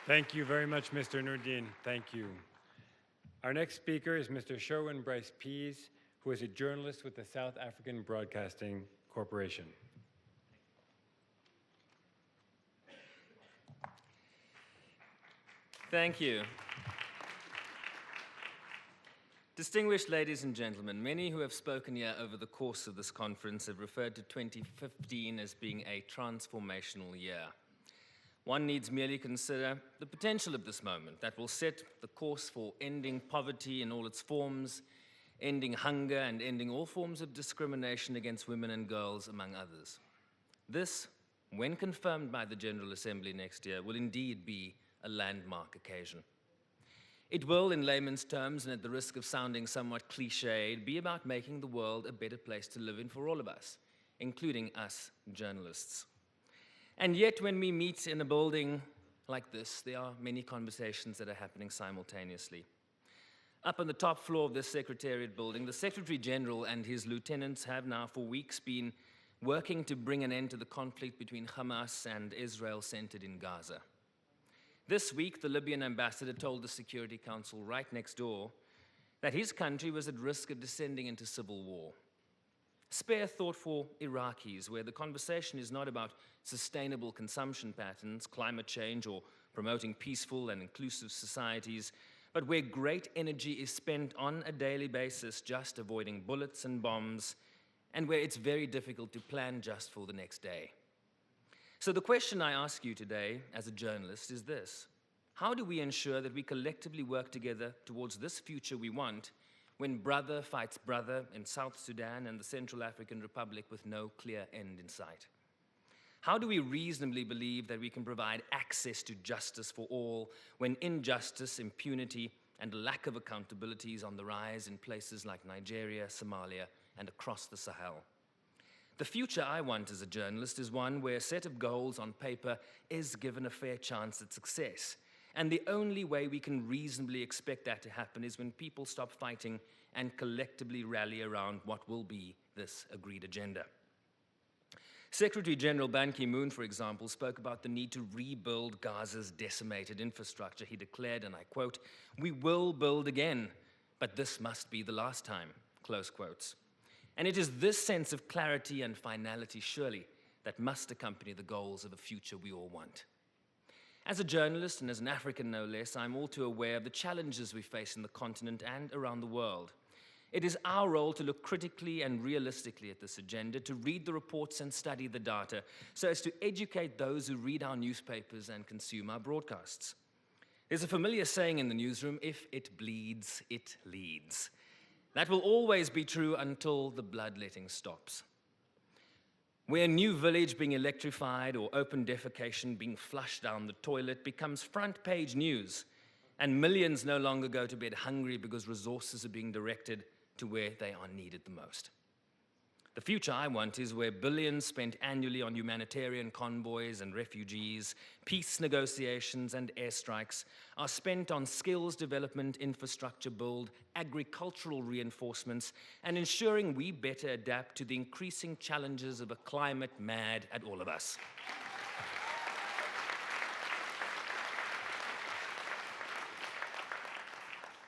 Thank you very much, Mr. Nurdin. Thank you. Our next speaker is Mr. Sherwin Bryce-Pease, who is a journalist with the South African Broadcasting Corporation. Thank you. Distinguished ladies and gentlemen, many who have spoken here over the course of this conference have referred to 2015 as being a transformational year. One needs merely consider the potential of this moment that will set the course for ending poverty in all its forms, ending hunger, and ending all forms of discrimination against women and girls, among others. This, when confirmed by the General Assembly next year, will indeed be a landmark occasion. It will, in layman's terms, and at the risk of sounding somewhat cliched, be about making the world a better place to live in for all of us, including us journalists. And yet, when we meet in a building like this, there are many conversations that are happening simultaneously. Up on the top floor of this Secretariat building, the Secretary General and his lieutenants have now for weeks been working to bring an end to the conflict between Hamas and Israel centered in Gaza. This week, the Libyan ambassador told the Security Council right next door that his country was at risk of descending into civil war. Spare thought for Iraqis, where the conversation is not about sustainable consumption patterns, climate change, or promoting peaceful and inclusive societies, but where great energy is spent on a daily basis just avoiding bullets and bombs, and where it's very difficult to plan just for the next day. So the question I ask you today as a journalist is this: how do we ensure that we collectively work together towards this future we want when brother fights brother in South Sudan and the Central African Republic with no clear end in sight? How do we reasonably believe that we can provide access to justice for all when injustice, impunity, and a lack of accountability is on the rise in places like Nigeria, Somalia, and across the Sahel? The future I want as a journalist is one where a set of goals on paper is given a fair chance at success. And the only way we can reasonably expect that to happen is when people stop fighting and collectively rally around what will be this agreed agenda. Secretary General Ban Ki-moon, for example, spoke about the need to rebuild Gaza's decimated infrastructure. He declared, and I quote, "We will build again, but this must be the last time," close quotes. And it is this sense of clarity and finality, surely, that must accompany the goals of a future we all want. As a journalist, and as an African no less, I'm all too aware of the challenges we face in the continent and around the world. It is our role to look critically and realistically at this agenda, to read the reports and study the data, so as to educate those who read our newspapers and consume our broadcasts. There's a familiar saying in the newsroom: if it bleeds, it leads. That will always be true until the bloodletting stops. Where a new village being electrified or open defecation being flushed down the toilet becomes front-page news, and millions no longer go to bed hungry because resources are being directed to where they are needed the most. The future I want is where billions spent annually on humanitarian convoys and refugees, peace negotiations and airstrikes are spent on skills development, infrastructure build, agricultural reinforcements, and ensuring we better adapt to the increasing challenges of a climate mad at all of us.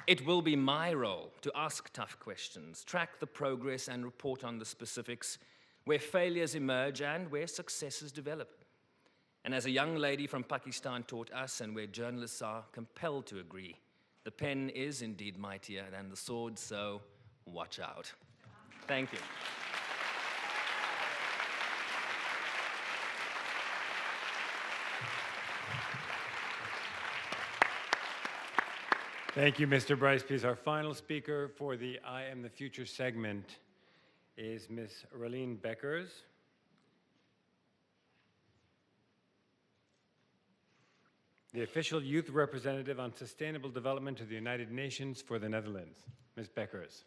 It will be my role to ask tough questions, track the progress and report on the specifics, where failures emerge and where successes develop. And as a young lady from Pakistan taught us, and where journalists are compelled to agree, the pen is indeed mightier than the sword, so watch out. Thank you. Thank you, Mr. Bryce-Pease. Our final speaker for the I Am the Future segment is Ms. Raline Beckers. The official youth representative on sustainable development to the United Nations for the Netherlands. Ms. Beckers.